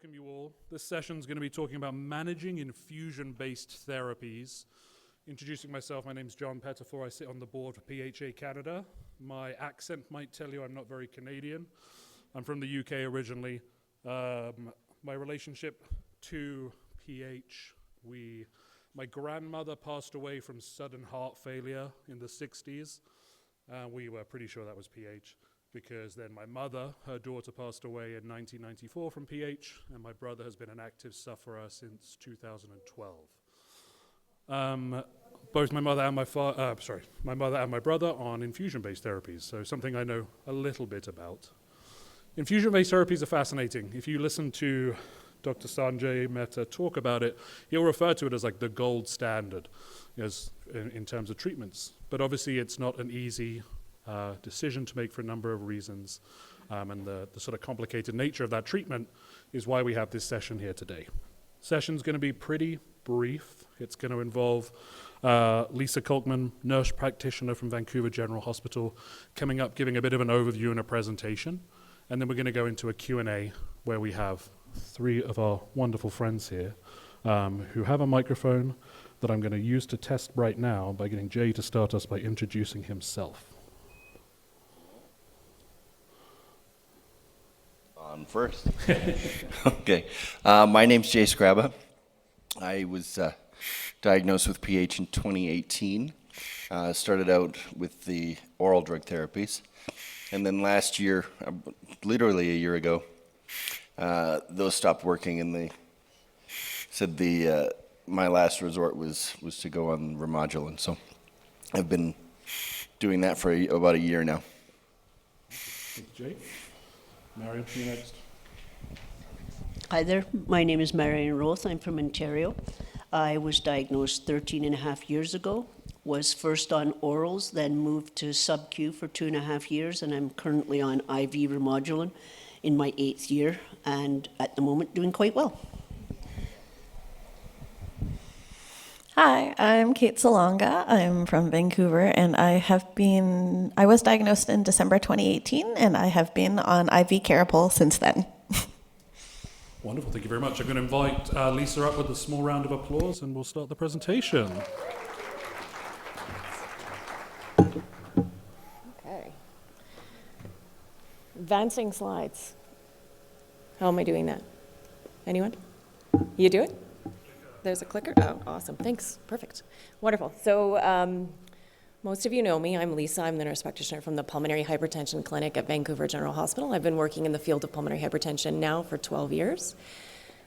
welcome you all. This session is going to be talking about managing infusion-based therapies. Introducing myself, my name is John Pettifor. I sit on the board for PHA Canada. My accent might tell you I'm not very Canadian. I'm from the UK originally. My relationship to PH, my grandmother passed away from sudden heart failure in the 60s. We were pretty sure that was PH. Because then my mother, her daughter, passed away in 1994 from PH, and my brother has been an active sufferer since 2012. Both my mother and my brother on infusion-based therapies, so something I know a little bit about. Infusion-based therapies are fascinating. If you listen to Dr. Sanjay Mehta talk about it, he'll refer to it as like the gold standard in terms of treatments. But obviously it's not an easy decision to make for a number of reasons, and the sort of complicated nature of that treatment is why we have this session here today. Session's going to be pretty brief. It's going to involve Lisa Kolkman, nurse practitioner from Vancouver General Hospital, coming up giving a bit of an overview and a presentation, and then we're going to go into a Q&A where we have three of our wonderful friends here who have a microphone that I'm going to use to test right now by getting Jay to start us by introducing himself. First. Okay. My name's Jay Scraba. I was diagnosed with PH in 2018. Started out with the oral drug therapies. And then last year, literally a year ago, those stopped working, and they said my last resort was to go on Remodulin. So I've been doing that for about a year now. Thank you, Jay. Marion, you next. Hi there, my name is Marion Roth. I'm from Ontario. I was diagnosed 13 and a half years ago, was first on orals, then moved to sub-Q for 2.5 years, and I'm currently on IV Remodulin in my 8th year, and at the moment doing quite well. Hi, I'm Kate Salonga. I'm from Vancouver, and I was diagnosed in December 2018, and I have been on IV Caripul since then. Wonderful, thank you very much. I'm going to invite Lisa up with a small round of applause, and we'll start the presentation. Okay. Advancing slides. How am I doing that? Anyone? You do it? There's a clicker? Oh, awesome. Thanks. Perfect. Wonderful. So most of you know me. I'm Lisa. I'm the nurse practitioner from the Pulmonary Hypertension Clinic at Vancouver General Hospital. I've been working in the field of pulmonary hypertension now for 12 years.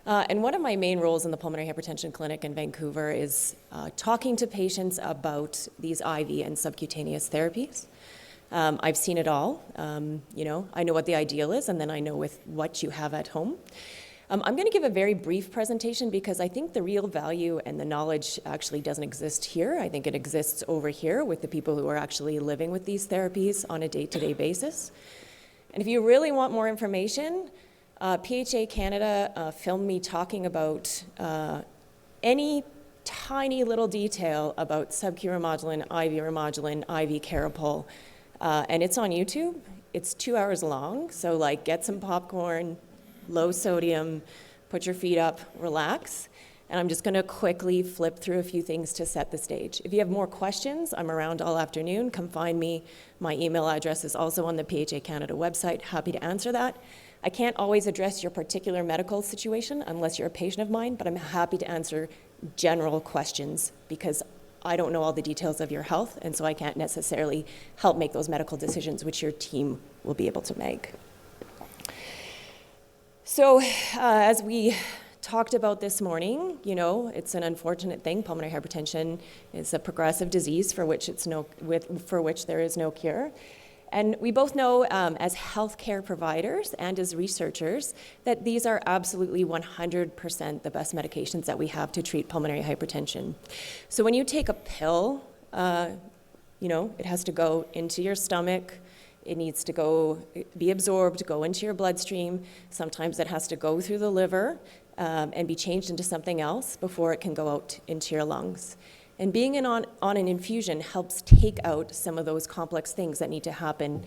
And one of my main roles in the Pulmonary Hypertension Clinic in Vancouver is talking to patients about these IV and subcutaneous therapies. I've seen it all. I know what the ideal is, and then I know with what you have at home. I'm going to give a very brief presentation because I think the real value and the knowledge actually doesn't exist here. I think it exists over here with the people who are actually living with these therapies on a day-to-day basis. And if you really want more information, PHA Canada filmed me talking about any tiny little detail about sub-Q Remodulin, IV Remodulin, IV Caripul, and it's on YouTube. It's 2 hours long, so get some popcorn, low sodium, put your feet up, relax. And I'm just going to quickly flip through a few things to set the stage. If you have more questions, I'm around all afternoon. Come find me. My email address is also on the PHA Canada website. Happy to answer that. I can't always address your particular medical situation unless you're a patient of mine, but I'm happy to answer general questions because I don't know all the details of your health, and so I can't necessarily help make those medical decisions, which your team will be able to make. So as we talked about this morning, it's an unfortunate thing. Pulmonary hypertension is a progressive disease for which there is no cure. And we both know as healthcare providers and as researchers that these are absolutely 100% the best medications that we have to treat pulmonary hypertension. So when you take a pill, it has to go into your stomach. It needs to be absorbed, go into your bloodstream. Sometimes it has to go through the liver and be changed into something else before it can go out into your lungs. And being on an infusion helps take out some of those complex things that need to happen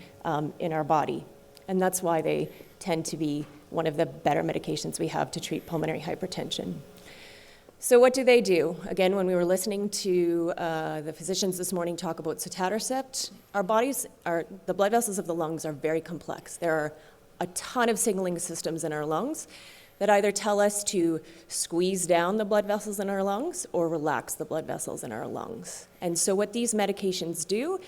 in our body. And that's why they tend to be one of the better medications we have to treat pulmonary hypertension. So what do they do? Again, when we were listening to the physicians this morning talk about sotatercept, the blood vessels of the lungs are very complex. There are a ton of signaling systems in our lungs that either tell us to squeeze down the blood vessels in our lungs or relax the blood vessels in our lungs. And so what these medications do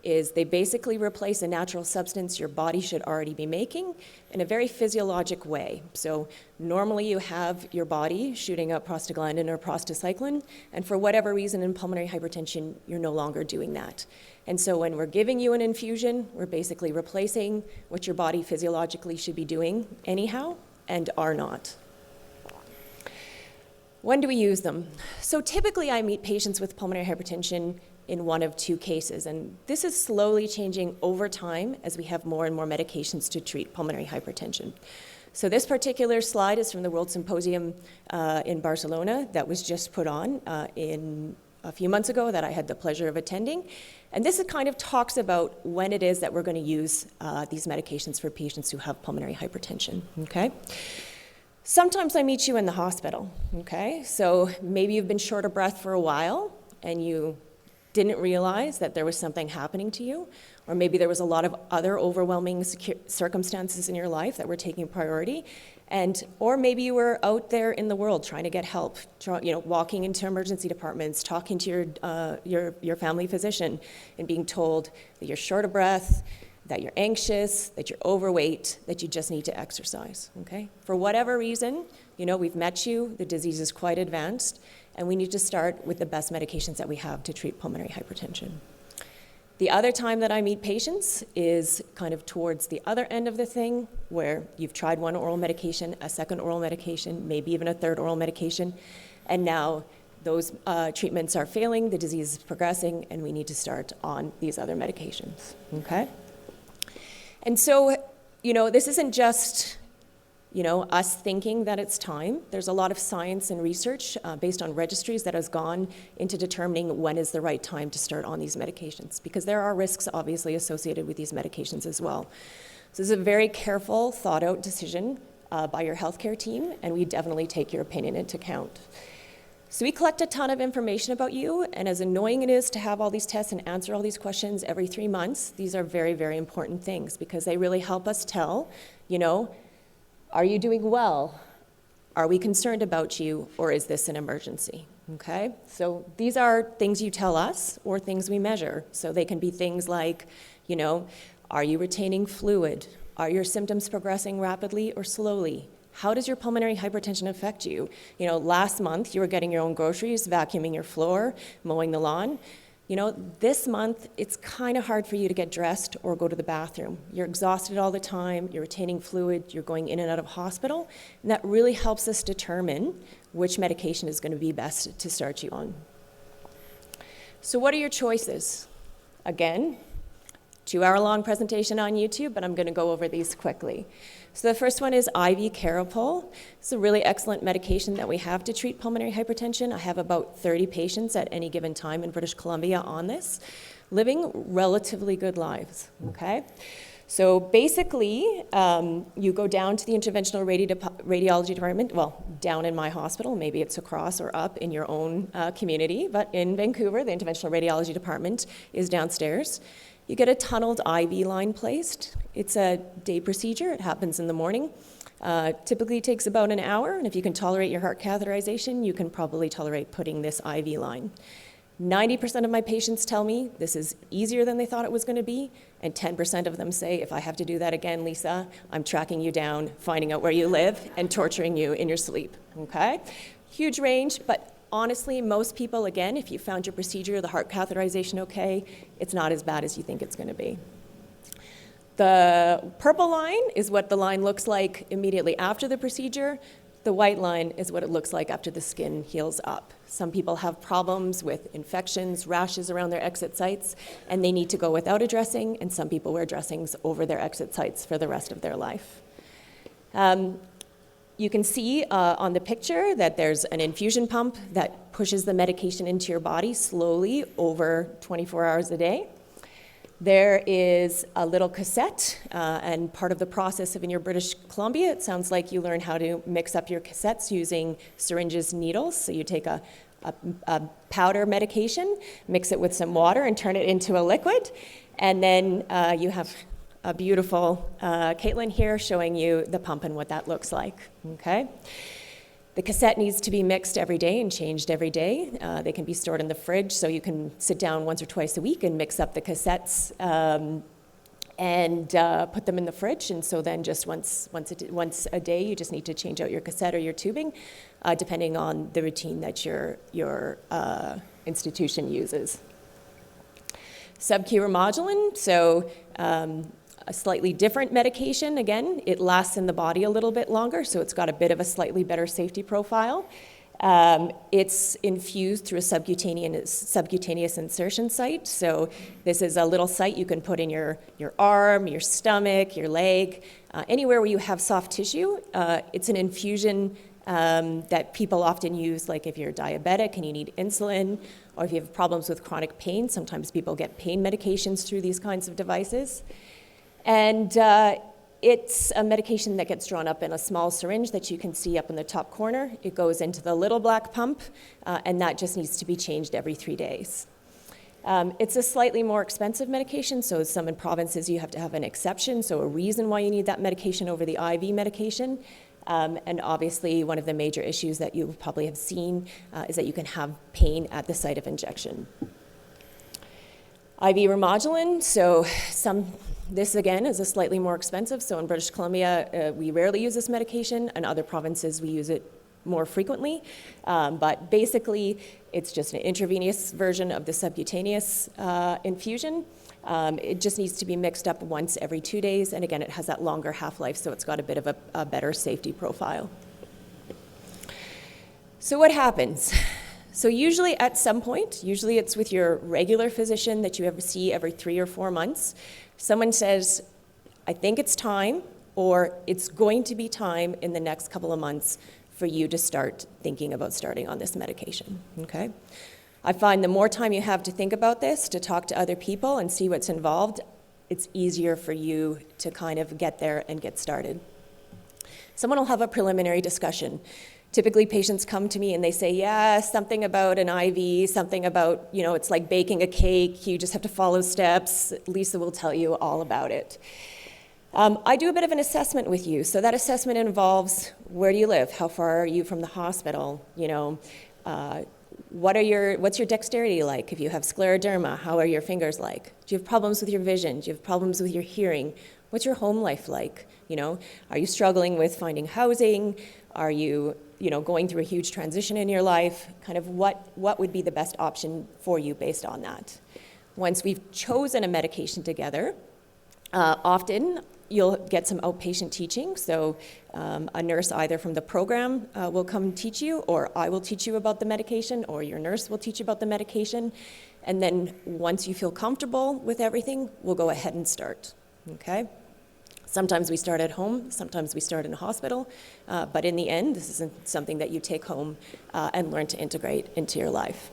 is they basically replace a natural substance your body should already be making in a very physiologic way. So normally you have your body shooting out prostaglandin or prostacyclin, and for whatever reason in pulmonary hypertension, you're no longer doing that. And so when we're giving you an infusion, we're basically replacing what your body physiologically should be doing anyhow and are not. When do we use them? So typically I meet patients with pulmonary hypertension in one of two cases, and this is slowly changing over time as we have more and more medications to treat pulmonary hypertension. So this particular slide is from the World Symposium in Barcelona that was just put on in a few months ago that I had the pleasure of attending. And this kind of talks about when it is that we're going to use these medications for patients who have pulmonary hypertension, okay? Sometimes I meet you in the hospital, okay? So maybe you've been short of breath for a while and you didn't realize that there was something happening to you, or maybe there was a lot of other overwhelming circumstances in your life that were taking priority, or maybe you were out there in the world trying to get help, walking into emergency departments, talking to your family physician, and being told that you're short of breath, that you're anxious, that you're overweight, that you just need to exercise, okay? For whatever reason, we've met you, the disease is quite advanced, and we need to start with the best medications that we have to treat pulmonary hypertension. The other time that I meet patients is kind of towards the other end of the thing, where you've tried one oral medication, a second oral medication, maybe even a third oral medication, and now those treatments are failing, the disease is progressing, and we need to start on these other medications, okay? And so, this isn't just us thinking that it's time. There's a lot of science and research based on registries that has gone into determining when is the right time to start on these medications, because there are risks obviously associated with these medications as well. So this is a very careful, thought-out decision by your healthcare team, and we definitely take your opinion into account. So we collect a ton of information about you, and as annoying it is to have all these tests and answer all these questions every 3 months, these are very, very important things because they really help us tell, are you doing well? Are we concerned about you, or is this an emergency? Okay, so these are things you tell us or things we measure. So they can be things like, are you retaining fluid? Are your symptoms progressing rapidly or slowly? How does your pulmonary hypertension affect you? Last month you were getting your own groceries, vacuuming your floor, mowing the lawn. This month, it's kind of hard for you to get dressed or go to the bathroom. You're exhausted all the time, you're retaining fluid, you're going in and out of hospital, and that really helps us determine which medication is going to be best to start you on. So what are your choices? Again, 2-hour-long presentation on YouTube, but I'm going to go over these quickly. So the first one is IV Caripul. It's a really excellent medication that we have to treat pulmonary hypertension. I have about 30 patients at any given time in British Columbia on this, living relatively good lives, okay? So basically, you go down to the interventional radiology department, well, down in my hospital, maybe it's across or up in your own community, but in Vancouver, the interventional radiology department is downstairs. You get a tunneled IV line placed. It's a day procedure. It happens in the morning. Typically takes about an hour, and if you can tolerate your heart catheterization, you can probably tolerate putting this IV line. 90% of my patients tell me this is easier than they thought it was going to be, and 10% of them say, if I have to do that again, Lisa, I'm tracking you down, finding out where you live, and torturing you in your sleep, okay? Huge range, but honestly, most people, again, if you found your procedure, the heart catheterization okay, it's not as bad as you think it's going to be. The purple line is what the line looks like immediately after the procedure. The white line is what it looks like after the skin heals up. Some people have problems with infections, rashes around their exit sites, and they need to go without a dressing, and some people wear dressings over their exit sites for the rest of their life. You can see on the picture that there's an infusion pump that pushes the medication into your body slowly over 24 hours a day. There is a little cassette, and part of the process of in your British Columbia, it sounds like you learn how to mix up your cassettes using syringes, needles. So you take a powder medication, mix it with some water, and turn it into a liquid. And then you have a beautiful Caitlin here showing you the pump and what that looks like, okay? The cassette needs to be mixed every day and changed every day. They can be stored in the fridge, so you can sit down once or twice a week and mix up the cassettes and put them in the fridge. And so then just once a day, you just need to change out your cassette or your tubing, depending on the routine that your institution uses. Sub-Q Remodulin, so a slightly different medication. Again, it lasts in the body a little bit longer, so it's got a bit of a slightly better safety profile. It's infused through a subcutaneous insertion site. So this is a little site you can put in your arm, your stomach, your leg, anywhere where you have soft tissue. It's an infusion that people often use, like if you're diabetic and you need insulin, or if you have problems with chronic pain. Sometimes people get pain medications through these kinds of devices. And it's a medication that gets drawn up in a small syringe that you can see up in the top corner. It goes into the little black pump, and that just needs to be changed every 3 days. It's a slightly more expensive medication, so some in provinces you have to have an exception, so a reason why you need that medication over the IV medication. And obviously, one of the major issues that you probably have seen is that you can have pain at the site of injection. IV Remodulin, so this again is a slightly more expensive. So in British Columbia, we rarely use this medication. In other provinces, we use it more frequently. But basically, it's just an intravenous version of the subcutaneous infusion. It just needs to be mixed up once every 2 days. And again, it has that longer half-life, so it's got a bit of a better safety profile. So what happens? So usually at some point, usually it's with your regular physician that you ever see every 3 or 4 months, someone says, I think it's time, or it's going to be time in the next couple of months for you to start thinking about starting on this medication, okay? I find the more time you have to think about this, to talk to other people and see what's involved, it's easier for you to kind of get there and get started. Someone will have a preliminary discussion. Typically, patients come to me and they say, yeah, something about an IV, something about, it's like baking a cake, you just have to follow steps. Lisa will tell you all about it. I do a bit of an assessment with you. So that assessment involves, where do you live? How far are you from the hospital? What's your dexterity like? If you have scleroderma, how are your fingers like? Do you have problems with your vision? Do you have problems with your hearing? What's your home life like? Are you struggling with finding housing? Are you, going through a huge transition in your life? Kind of what would be the best option for you based on that? Once we've chosen a medication together, often you'll get some outpatient teaching. So a nurse either from the program will come teach you, or I will teach you about the medication, or your nurse will teach you about the medication. And then once you feel comfortable with everything, we'll go ahead and start, okay? Sometimes we start at home, sometimes we start in a hospital, but in the end, this isn't something that you take home and learn to integrate into your life.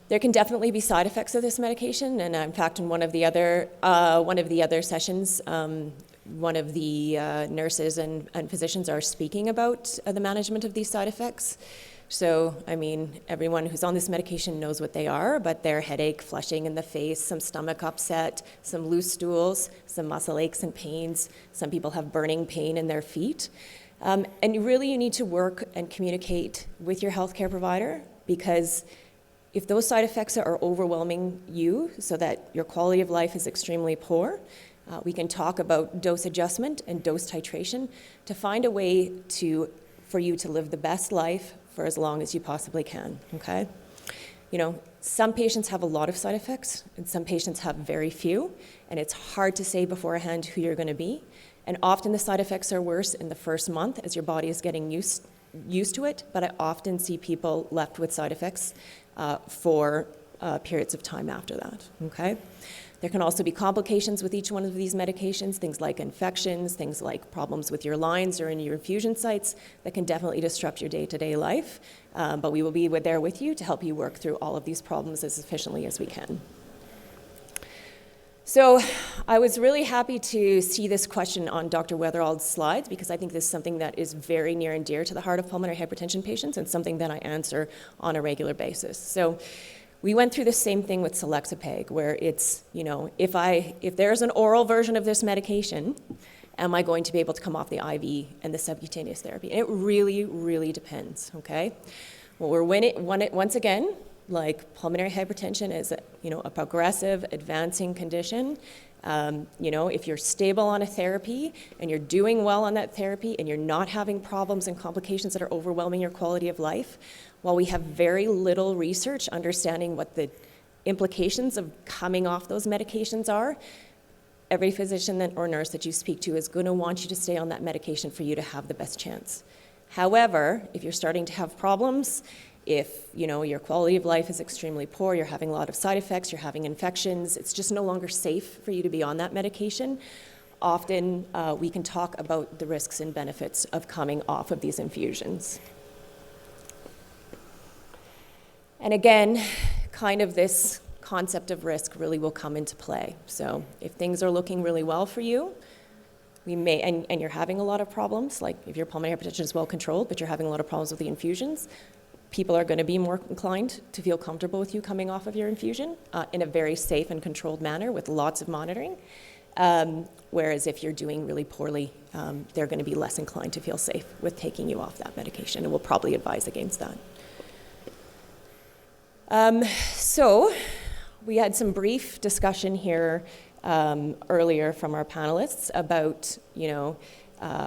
There can definitely be side effects of this medication, and in fact, in one of the other sessions, one of the nurses and physicians are speaking about the management of these side effects. So, everyone who's on this medication knows what they are, but they're headache, flushing in the face, some stomach upset, some loose stools, some muscle aches and pains. Some people have burning pain in their feet. And really you need to work and communicate with your healthcare provider, because if those side effects are overwhelming you so that your quality of life is extremely poor, we can talk about dose adjustment and dose titration to find a way for you to live the best life for as long as you possibly can, okay? Some patients have a lot of side effects, and some patients have very few, and it's hard to say beforehand who you're gonna be. And often the side effects are worse in the first month as your body is getting used to it, but I often see people left with side effects for periods of time after that, okay? There can also be complications with each one of these medications, things like infections, things like problems with your lines or in your infusion sites that can definitely disrupt your day-to-day life. But we will be there with you to help you work through all of these problems as efficiently as we can. So I was really happy to see this question on Dr. Weatherall's slides because I think this is something that is very near and dear to the heart of pulmonary hypertension patients and something that I answer on a regular basis. So we went through the same thing with Selexipag, where it's, you know, if there's an oral version of this medication, am I going to be able to come off the IV and the subcutaneous therapy? And it really, really depends, okay? Well, once again, like pulmonary hypertension is, you know, a progressive, advancing condition. You know, if you're stable on a therapy and you're doing well on that therapy and you're not having problems and complications that are overwhelming your quality of life, while we have very little research understanding what the implications of coming off those medications are, every physician or nurse that you speak to is going to want you to stay on that medication for you to have the best chance. However, if you're starting to have problems, if, you know, your quality of life is extremely poor, you're having a lot of side effects, you're having infections, it's just no longer safe for you to be on that medication, often we can talk about the risks and benefits of coming off of these infusions. And again, kind of this concept of risk really will come into play. So if things are looking really well for you, we may, and you're having a lot of problems, like if your pulmonary hypertension is well controlled, but you're having a lot of problems with the infusions, people are going to be more inclined to feel comfortable with you coming off of your infusion in a very safe and controlled manner with lots of monitoring. Whereas if you're doing really poorly, they're going to be less inclined to feel safe with taking you off that medication, and we'll probably advise against that. So we had some brief discussion here earlier from our panelists about, you know,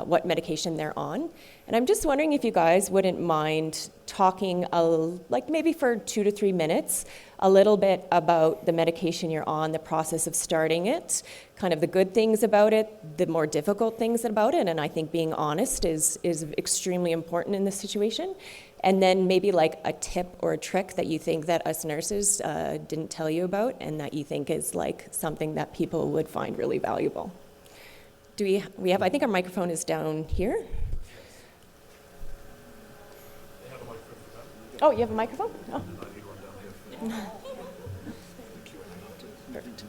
what medication they're on. And I'm just wondering if you guys wouldn't mind talking, like maybe for 2 to 3 minutes, a little bit about the medication you're on, the process of starting it, kind of the good things about it, the more difficult things about it, and I think being honest is extremely important in this situation. And then maybe like a tip or a trick that you think that us nurses didn't tell you about and that you think is like something that people would find really valuable. Do we have, I think our microphone is down here. Oh, you have a microphone? Oh. Perfect.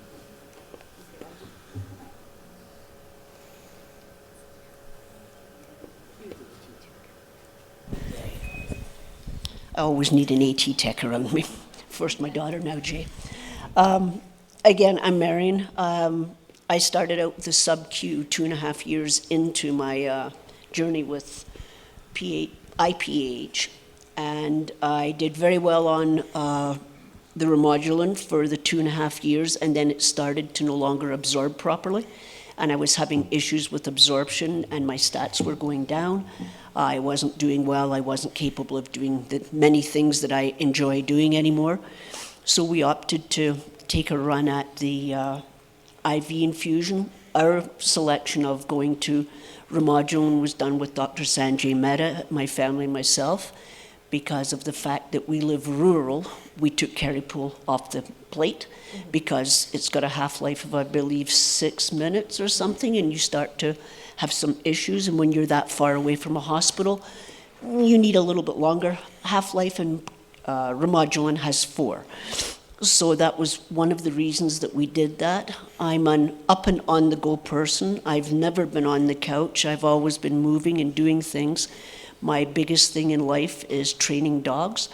I always need an AT tech around me. First my daughter, now Jay. Again, I'm Marion. I started out with a sub-Q 2.5 years into my journey with IPH, and I did very well on the Remodulin for the 2.5 years, and then it started to no longer absorb properly, and I was having issues with absorption, and my stats were going down. I wasn't doing well. I wasn't capable of doing the many things that I enjoy doing anymore. So we opted to take a run at the IV infusion. Our selection of going to Remodulin was done with Dr. Sanjay Mehta, my family and myself. Because of the fact that we live rural, we took Caripul off the plate because it's got a half-life of, I believe, 6 minutes or something, and you start to have some issues, and when you're that far away from a hospital, you need a little bit longer half-life, and Remodulin has 4. So that was one of the reasons that we did that. I'm an up and on-the-go person. I've never been on the couch. I've always been moving and doing things. My biggest thing in life is training dogs.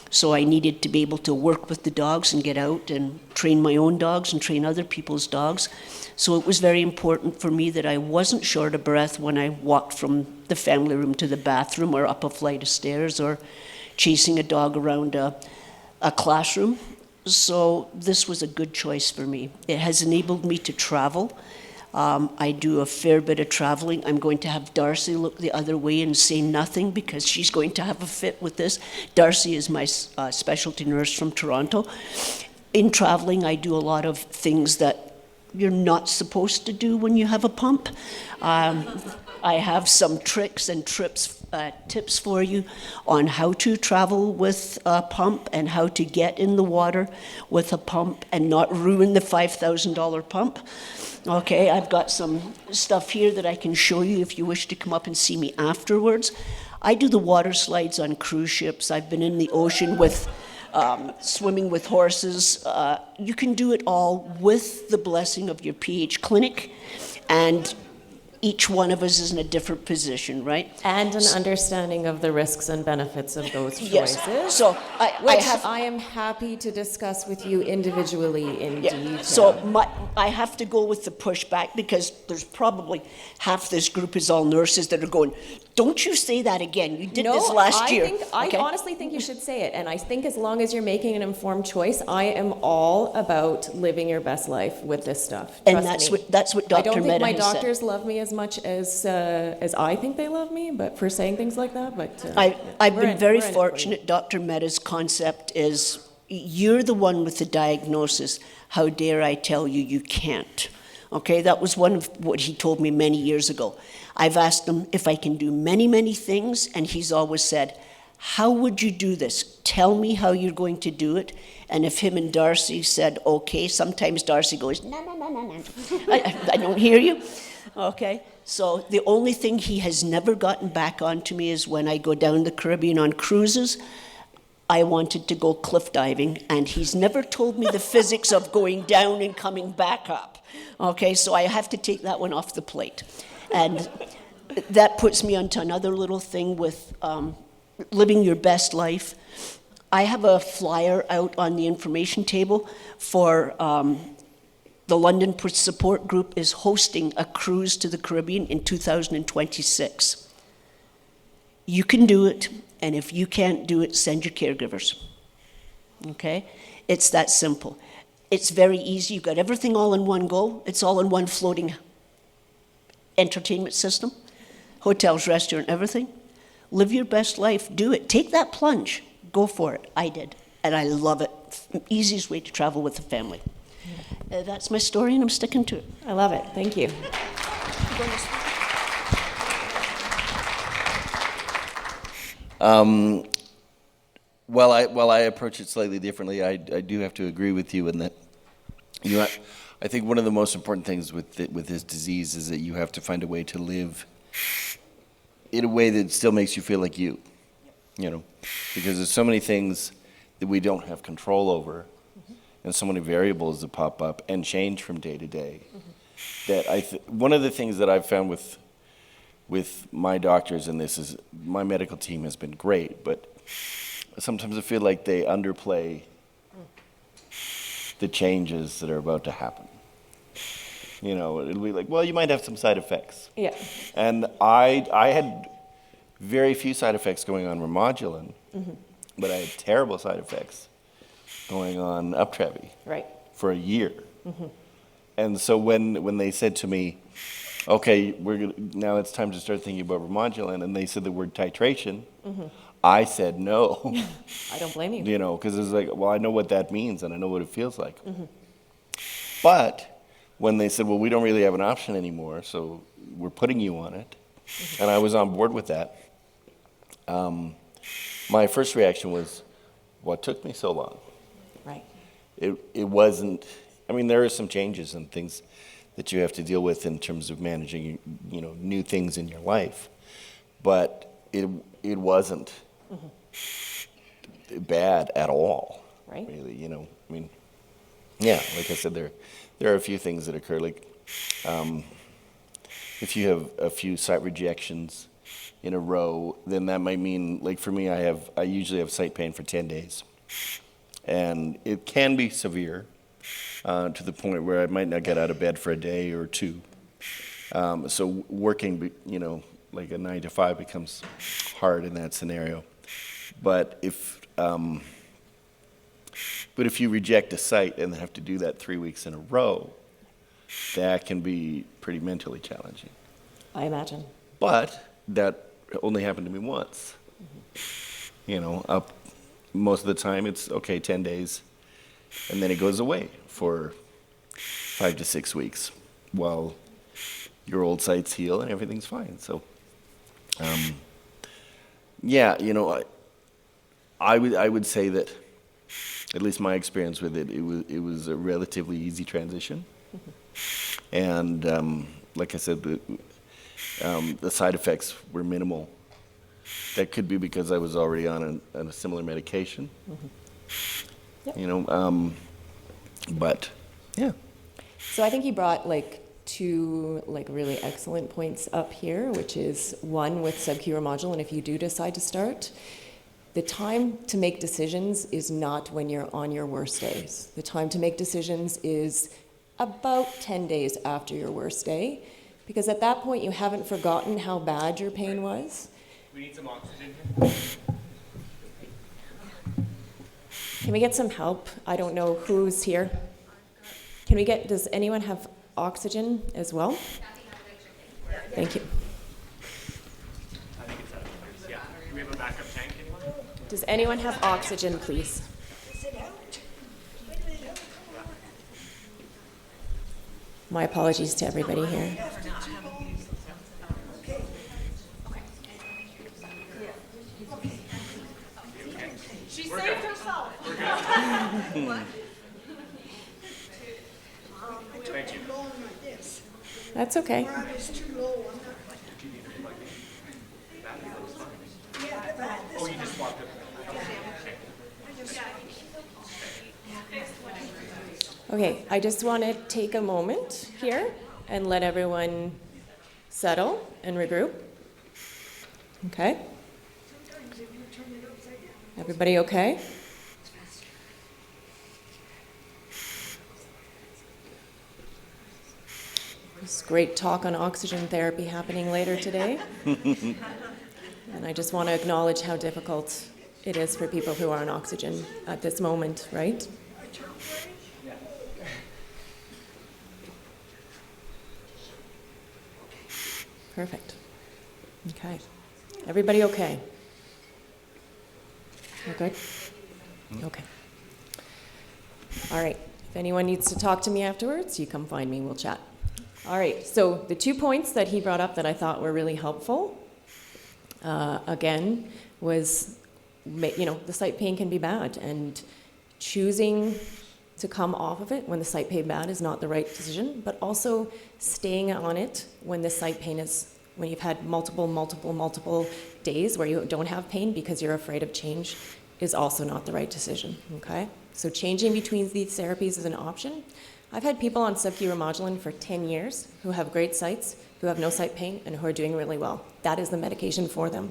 So I needed to be able to work with the dogs and get out and train my own dogs and train other people's dogs. So it was very important for me that I wasn't short of breath when I walked from the family room to the bathroom or up a flight of stairs or chasing a dog around a classroom. So this was a good choice for me. It has enabled me to travel. I do a fair bit of traveling. I'm going to have Darcy look the other way and say nothing because she's going to have a fit with this. Darcy is my specialty nurse from Toronto. In traveling, I do a lot of things that you're not supposed to do when you have a pump. I have some tricks and tips for you on how to travel with a pump and how to get in the water with a pump and not ruin the $5,000 pump. Okay, I've got some stuff here that I can show you if you wish to come up and see me afterwards. I do the water slides on cruise ships. I've been in the ocean with swimming with horses. You can do it all with the blessing of your PH clinic, and each one of us is in a different position, right? And an understanding of the risks and benefits of those choices. Yes. So I am happy to discuss with you individually in detail. So I have to go with the pushback because there's probably half this group is all nurses that are going, don't you say that again. You did this last year. I honestly think you should say it. And I think as long as you're making an informed choice, I am all about living your best life with this stuff. And Trust that's me. what Dr. I don't think my Mehta has doctors said. love me as much as I think they love me, but for saying things like that. But I've been very fortunate. Dr. Mehta's concept is you're the one with the diagnosis. How dare I tell you you can't? Okay, that was one of what he told me many years ago. I've asked him if I can do many, many things, and he's always said, how would you do this? Tell me how you're going to do it. And if him and Darcy said, okay, sometimes Darcy goes, no, no, no, no, no. I don't hear you. Okay, so the only thing he has never gotten back onto me is when I go down the Caribbean on cruises. I wanted to go cliff diving, and he's never told me the physics of going down and coming back up. Okay, so I have to take that one off the plate. And that puts me onto another little thing with living your best life. I have a flyer out on the information table for the London Support Group is hosting a cruise to the Caribbean in 2026. You can do it, and if you can't do it, send your caregivers. Okay? It's that simple. It's very easy. You've got everything all in one go. It's all in one floating entertainment system. Hotels, restaurant, everything. Live your best life. Do it. Take that plunge. Go for it. I did, and I love it. Easiest way to travel with the family. That's my story, and I'm sticking to it. I love it. Thank you. While I approach it slightly differently, I do have to agree with you in that, I think one of the most important things with this disease is that you have to find a way to live in a way that still makes you feel like you, because there's so many things that we don't have control over, and so many variables that pop up and change from day to day. That one of the things that I've found with my doctors, and this is my medical team has been great, but sometimes I feel like they underplay the changes that are about to happen. It'll be like, well, you might have some side effects. Yeah. And I had very few side effects going on Remodulin, but I had terrible side effects going on Uptravi for a year. And so when they said to me, okay, now it's time to start thinking about Remodulin, and they said the word titration, I said no. I don't blame you. Because it's like, well, I know what that means, and I know what it feels like. But when they said, well, we don't really have an option anymore, so we're putting you on it, and I was on board with that, my first reaction was, what took me so long? Right. It wasn't, there are some changes and things that you have to deal with in terms of managing, new things in your life. But it wasn't bad at all. Right. Really, yeah, like I said, there are a few things that occur. Like, if you have a few site rejections in a row, then that might mean, like for me, I usually have site pain for 10 days. And it can be severe to the point where I might not get out of bed for a day or two. So working, like a 9 to 5 becomes hard in that scenario. But if you reject a site and have to do that 3 weeks in a row, that can be pretty mentally challenging. I imagine. But that only happened to me once. Most of the time it's okay, 10 days, and then it goes away for 5 to 6 weeks while your old sites heal and everything's fine. So, yeah, you know, I would say that, at least my experience with it, it was a relatively easy transition. And like I said, the side effects were minimal. That could be because I was already on a similar medication. Yep. You know, but yeah. So I think he brought like two like really excellent points up here, which is one with sub-Q Remodulin, if you do decide to start, the time to make decisions is not when you're on your worst days. The time to make decisions is about 10 days after your worst day, because at that point you haven't forgotten how bad your pain was. We need some oxygen here. Can we get some help? I don't know who's here. Does anyone have oxygen as well? Thank you. I think it's yeah. Do we have a backup tank? Anyone? Does anyone have oxygen, please? My apologies to everybody here. She saved herself. Thank you. That's okay. Oh, you just swapped it. Okay, I just want to take a moment here and let everyone settle and regroup. Okay? Everybody okay? There's great talk on oxygen therapy happening later today. And I just want to acknowledge how difficult it is for people who are on oxygen at this moment, right? Perfect. Okay. Everybody okay? We're good? Okay. All right. If anyone needs to talk to me afterwards, you come find me, we'll chat. All right. So the 2 points that he brought up that I thought were really helpful, again, was, the site pain can be bad, and choosing to come off of it when the site pain bad is not the right decision, but also staying on it when the site pain is, when you've had multiple days where you don't have pain because you're afraid of change, is also not the right decision, okay? So changing between these therapies is an option. I've had people on sub-Q Remodulin for 10 years who have great sites, who have no site pain, and who are doing really well. That is the medication for them.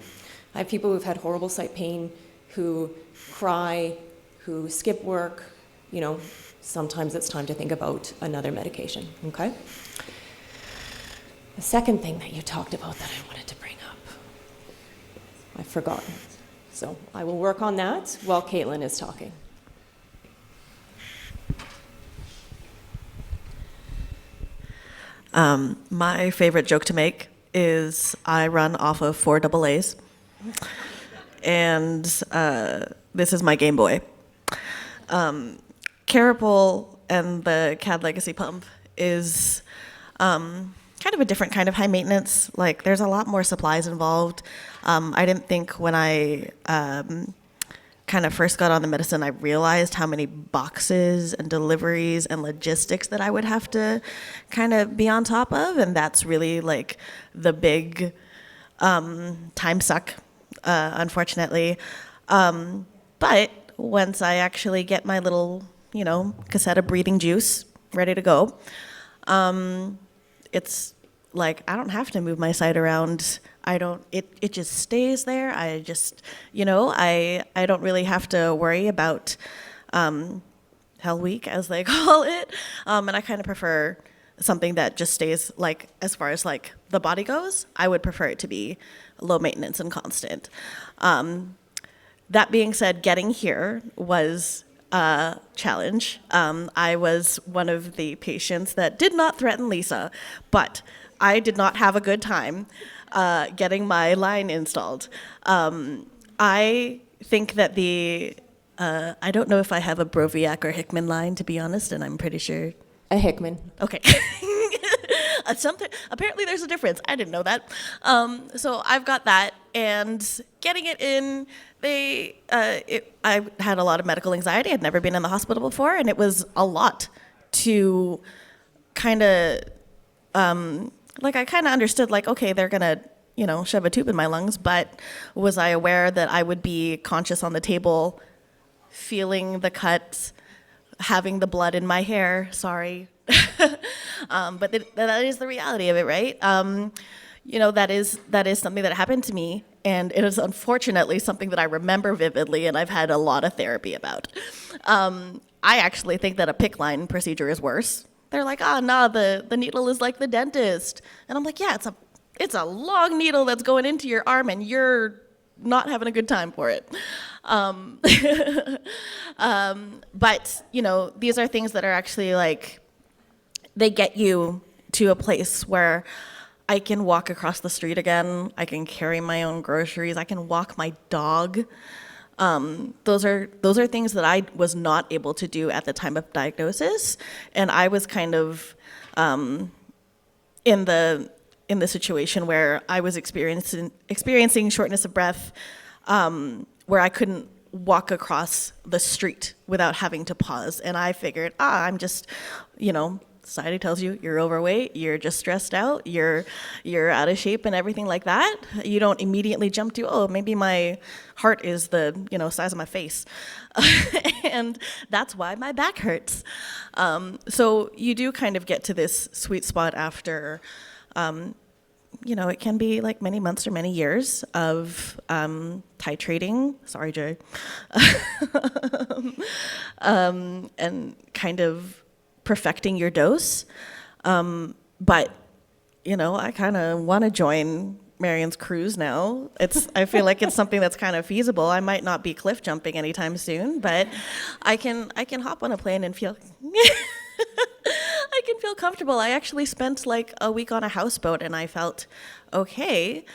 I have people who've had horrible site pain, who cry, who skip work. Sometimes it's time to think about another medication, okay? The second thing that you talked about that I wanted to bring up, I've forgotten. So I will work on that while Caitlin is talking. My favorite joke to make is I run off of 4 AA's, and this is my Game Boy. Caripul and the CAD Legacy pump is kind of a different kind of high maintenance. Like, there's a lot more supplies involved. I didn't think when I kind of first got on the medicine, I realized how many boxes and deliveries and logistics that I would have to kind of be on top of, and that's really like the big time suck, unfortunately. But once I actually get my little, cassette of breathing juice ready to go, it's like I don't have to move my site around. It just stays there. I just, I don't really have to worry about Hell Week, as they call it. And I kind of prefer something that just stays, like, as far as like the body goes, I would prefer it to be low maintenance and constant. That being said, getting here was a challenge. I was one of the patients that did not threaten Lisa, but I did not have a good time getting my line installed. I think that I don't know if I have a Broviac or Hickman line, to be honest, and I'm pretty sure. A Hickman. Okay. Something, apparently there's a difference. I didn't know that. So I've got that, and getting it in, I had a lot of medical anxiety. I'd never been in the hospital before, and it was a lot to kind of, I kind of understood, okay, they're going to, shove a tube in my lungs, but was I aware that I would be conscious on the table, feeling the cuts, having the blood in my hair, sorry. But that is the reality of it, right? That is something that happened to me, and it is unfortunately something that I remember vividly, and I've had a lot of therapy about. I actually think that a PICC line procedure is worse. They're like, no, the needle is like the dentist. And I'm like, yeah, it's a long needle that's going into your arm, and you're not having a good time for it. But, these are things that are actually they get you to a place where I can walk across the street again. I can carry my own groceries. I can walk my dog. Those are things that I was not able to do at the time of diagnosis, and I was kind of in the situation where I was experiencing shortness of breath, where I couldn't walk across the street without having to pause. And I figured, I'm just, society tells you you're overweight, you're just stressed out, you're out of shape and everything like that. You don't immediately jump to, maybe my heart is the, size of my face. And that's why my back hurts. So you do kind of get to this sweet spot after, it can be many months or many years of titrating. Sorry, Jay. And kind of perfecting your dose. But, I kind of want to join Marion's cruise now. I feel like it's something that's kind of feasible. I might not be cliff jumping anytime soon, but I can hop on a plane and feel I can feel comfortable. I actually spent a week on a houseboat, and I felt okay,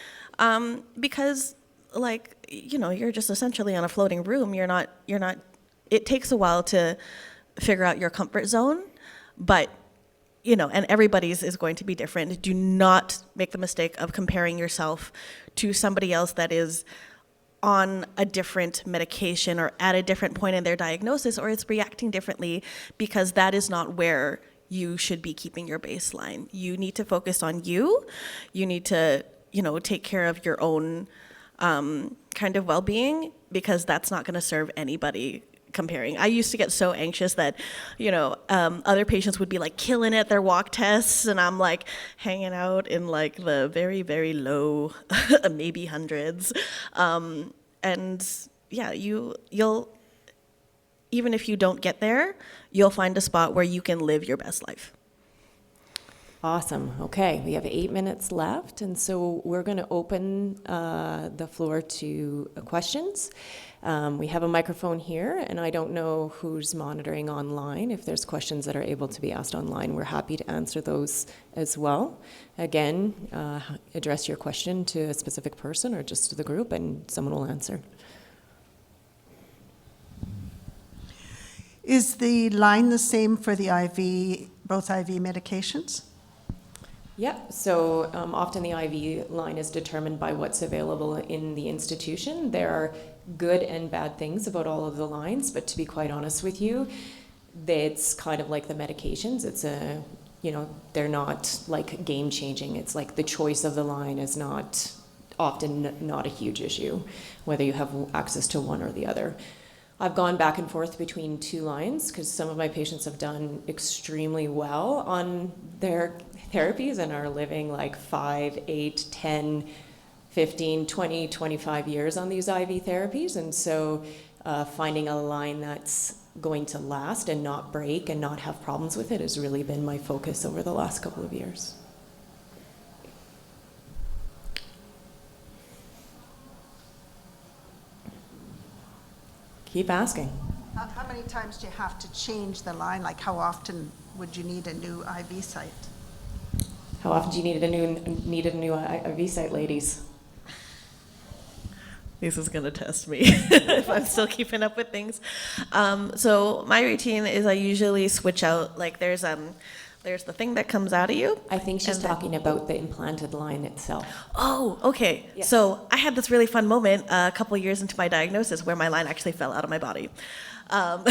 because you're just essentially on a floating room. You're not. It takes a while to figure out your comfort zone, but and everybody's is going to be different. Do not make the mistake of comparing yourself to somebody else that is on a different medication or at a different point in their diagnosis, or is reacting differently, because that is not where you should be keeping your baseline. You need to focus on you. You need to, take care of your own kind of well-being, because that's not going to serve anybody comparing. I used to get so anxious that, other patients would be killing it, their walk tests, and I'm hanging out in the very, very low, maybe hundreds. And yeah, you'll, even if you don't get there, you'll find a spot where you can live your best life. Awesome. Okay, we have 8 minutes left, and so we're going to open the floor to questions. We have a microphone here, and I don't know who's monitoring online. If there's questions that are able to be asked online, we're happy to answer those as well. Again, address your question to a specific person or just to the group, and someone will answer. Is the line the same for the IV, both IV medications? Yep, so often the IV line is determined by what's available in the institution. There are good and bad things about all of the lines, but to be quite honest with you, it's kind of like the medications. It's they're not game changing. It's the choice of the line is often not a huge issue, whether you have access to one or the other. I've gone back and forth between two lines because some of my patients have done extremely well on their therapies and are living 5, 8, 10, 15, 20, 25 years on these IV therapies. And so finding a line that's going to last and not break and not have problems with it has really been my focus over the last couple of years. Keep asking. How many times do you have to change the line? How often would you need a new IV site? How often do you need a new IV site, ladies? This is going to test me if I'm still keeping up with things. So my routine is I usually switch out, there's There's the thing that comes out of you. I think she's and then- talking about the implanted line itself. Oh, okay. Yes. So I had this really fun moment a couple years into my diagnosis where my line actually fell out of my body. Um,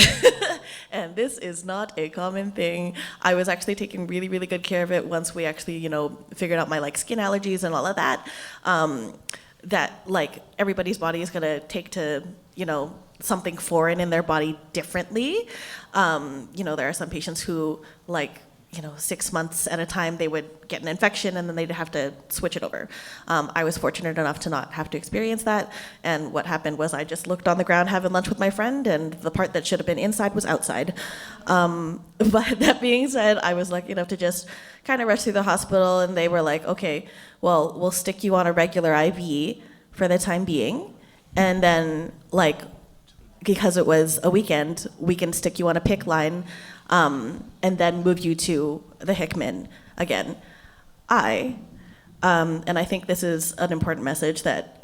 and this is not a common thing. I was actually taking really, really good care of it once we actually, figured out my skin allergies and all of that. That everybody's body is gonna take to, something foreign in their body differently. There are some patients who 6 months at a time, they would get an infection and then they'd have to switch it over. I was fortunate enough to not have to experience that. And what happened was I just looked on the ground having lunch with my friend, and the part that should have been inside was outside. But that being said, I was lucky enough to just kind of rush through the hospital, and they were like, okay, well, we'll stick you on a regular IV for the time being. And then, because it was a weekend, we can stick you on a PICC line, and then move you to the Hickman again. And I think this is an important message that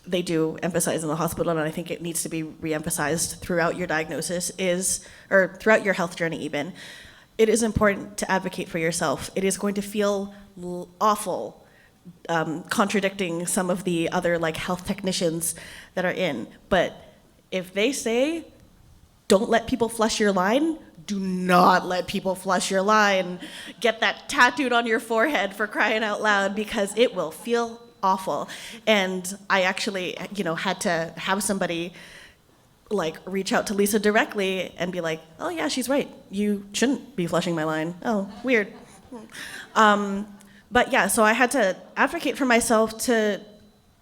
they do emphasize in the hospital, and I think it needs to be reemphasized throughout your diagnosis or throughout your health journey even. It is important to advocate for yourself. It is going to feel awful contradicting some of the other health technicians that are in, but if they say, don't let people flush your line, do not let people flush your line. Get that tattooed on your forehead, for crying out loud, because it will feel awful. And I actually, had to have somebody reach out to Lisa directly and be like, oh yeah, she's right. You shouldn't be flushing my line. Oh, weird. But yeah, so I had to advocate for myself to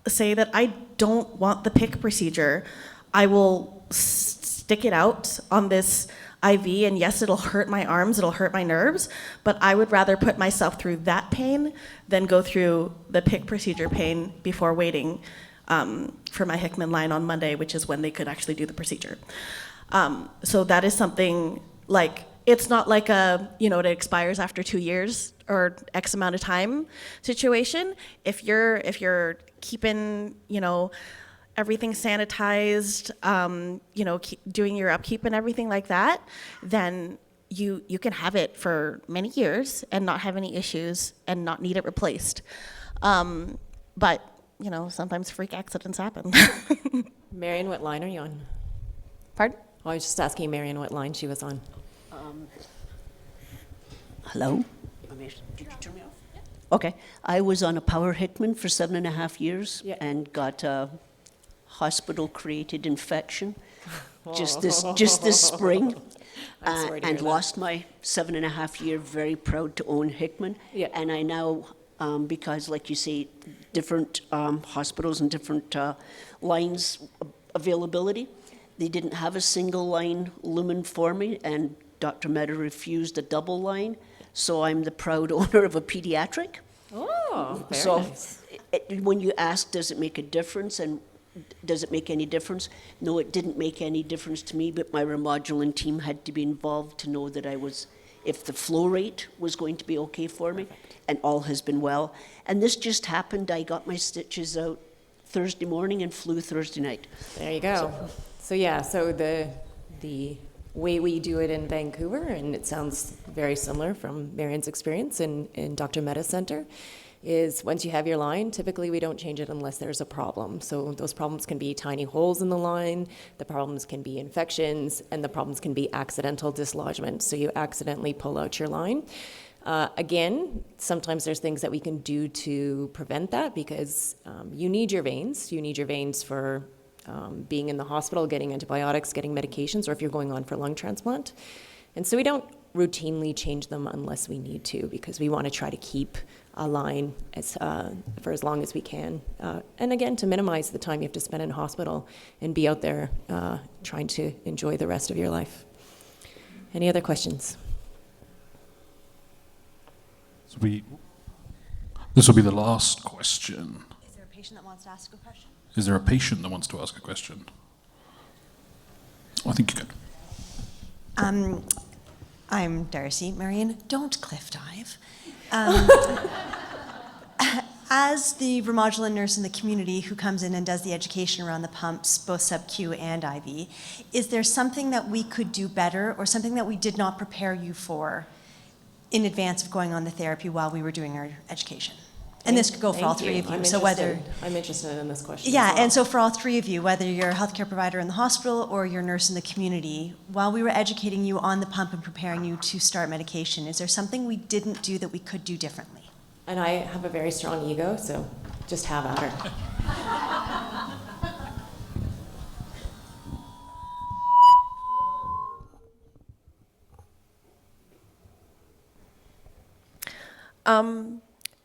say that I don't want the PICC procedure. I will stick it out on this IV, and yes, it'll hurt my arms, it'll hurt my nerves, but I would rather put myself through that pain than go through the PICC procedure pain before waiting for my Hickman line on Monday, which is when they could actually do the procedure. So that is something it's not it expires after 2 years or X amount of time situation. If you're keeping, everything sanitized, doing your upkeep and everything like that, then you can have it for many years and not have any issues and not need it replaced. But, sometimes freak accidents happen. Marion, what line are you on? Pardon? I was just asking Marion what line she was on. Hello? Did you turn me off? Okay. I was on a power Hickman for 7.5 years and got a hospital-created infection just this spring. I'm sorry to hear And that. lost my 7.5 year, very proud to own Hickman. Yeah. And I now, because like you say, different hospitals and different lines availability, they didn't have a single line lumen for me, and Dr. Mehta refused a double line, so I'm the proud owner of a pediatric. Oh, very So nice. when you ask, does it make a difference, and does it make any difference? No, it didn't make any difference to me, but my Remodulin team had to be involved to know that if the flow rate was going to be okay for me, and all has been well. And this just happened. I got my stitches out Thursday morning and flew Thursday night. There you go. So the way we do it in Vancouver, and it sounds very similar from Marion's experience in Dr. Mehta's center, is once you have your line, typically we don't change it unless there's a problem. So those problems can be tiny holes in the line, the problems can be infections, and the problems can be accidental dislodgement. So you accidentally pull out your line. Again, sometimes there's things that we can do to prevent that, because you need your veins. You need your veins for being in the hospital, getting antibiotics, getting medications, or if you're going on for lung transplant. And so we don't routinely change them unless we need to, because we want to try to keep a line for as long as we can. And again, to minimize the time you have to spend in hospital and be out there trying to enjoy the rest of your life. Any other questions? So this will be the last question. Is there a patient that wants to ask a question? Is there a patient that wants to ask a question? I think you can. I'm Darcy. Marion, don't cliff dive. As the Remodulin nurse in the community who comes in and does the education around the pumps, both sub-Q and IV, is there something that we could do better, or something that we did not prepare you for in advance of going on the therapy while we were doing our education. And this could go for all Thank three of you. I'm So whether, I'm interested in this question. yeah, as well. and so for all three of you, whether you're a healthcare provider in the hospital or you're a nurse in the community, while we were educating you on the pump and preparing you to start medication, is there something we didn't do that we could do differently? And I have a very strong ego, so just have at her.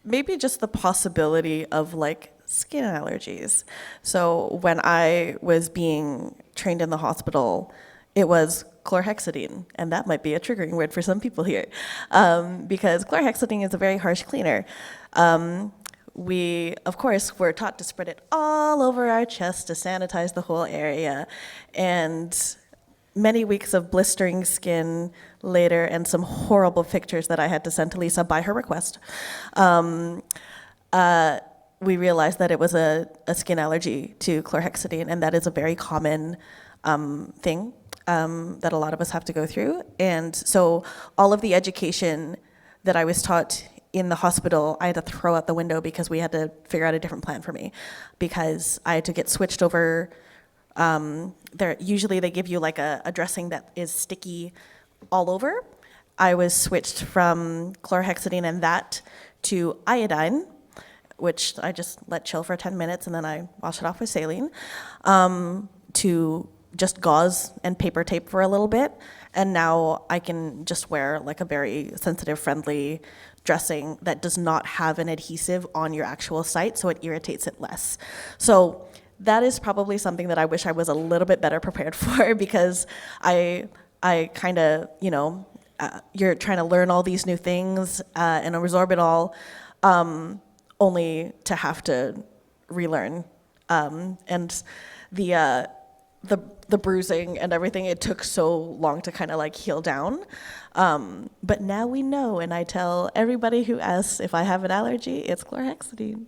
Maybe just the possibility of like skin allergies. So when I was being trained in the hospital, it was chlorhexidine, and that might be a triggering word for some people here, because chlorhexidine is a very harsh cleaner. We, of course, were taught to spread it all over our chest to sanitize the whole area, and many weeks of blistering skin later and some horrible pictures that I had to send to Lisa by her request, we realized that it was a skin allergy to chlorhexidine, and that is a very common thing that a lot of us have to go through. And so all of the education that I was taught in the hospital, I had to throw out the window because we had to figure out a different plan for me, because I had to get switched over. Usually they give you like a dressing that is sticky all over. I was switched from chlorhexidine and that to iodine, which I just let chill for 10 minutes and then I wash it off with saline, to just gauze and paper tape for a little bit. And now I can just wear like a very sensitive, friendly dressing that does not have an adhesive on your actual site, so it irritates it less. So that is probably something that I wish I was a little bit better prepared for, because I kind of, you're trying to learn all these new things and absorb it all, only to have to relearn. And the bruising and everything, it took so long to kind of like heal down. But now we know, and I tell everybody who asks if I have an allergy, it's chlorhexidine.